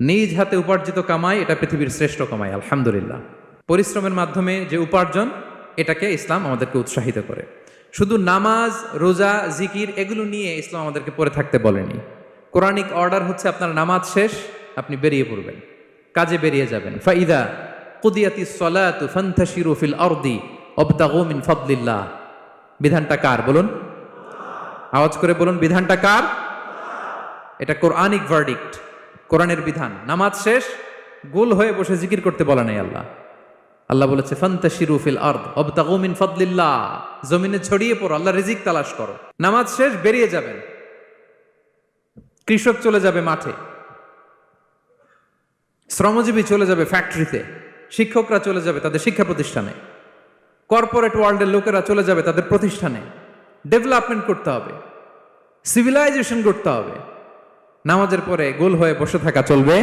নিজ হাতে উপার্জিত কামাই এটা পৃথিবীর শ্রেষ্ঠ কামাই, আলহামদুলিল্লাহ। পরিশ্রমের মাধ্যমে যে উপার্জন, এটাকে ইসলাম আমাদেরকে উৎসাহিত করে। শুধু নামাজ, রোজা, জিকির এগুলো নিয়ে ইসলাম আমাদেরকে পড়ে থাকতে বলেনি। কোরআনিক অর্ডার হচ্ছে আপনার নামাজ শেষ, আপনি বেরিয়ে পড়বেন, কাজে বেরিয়ে যাবেন। ফাইদা কুদিয়াতিস সালাতু ফান্তাশিরু ফিল আরদি ওয়াবতাগু মিন ফাদলিল্লাহ। বিধানটা কার বলুন? আওয়াজ করে বলুন, বিধানটা কার? এটা কোরআনিক ভার্ডিক্ট, কোরআনের বিধান। নামাজ শেষ, গোল হয়ে বসে জিকির করতে বলা নাই আল্লাহ। আল্লাহ বলেছে ফান্তাশিরু ফিল আরদ ওয়াবতাগু মিন ফাদলিল্লাহ, জমিনে ছড়িয়ে পড়ো, আল্লাহ রিজিক তালাশ করো। নামাজ শেষ বেরিয়ে যাবেন, কৃষক চলে যাবে মাঠে, শ্রমজীবী চলে যাবে ফ্যাক্টরিতে, শিক্ষকরা চলে যাবে তাদের শিক্ষা প্রতিষ্ঠানে, কর্পোরেট ওয়ার্ল্ডের লোকেরা চলে যাবে তাদের প্রতিষ্ঠানে। ডেভেলপমেন্ট করতে হবে, সিভিলাইজেশন করতে হবে। নামাজের পরে গোল হয়ে বসে থাকা চলবে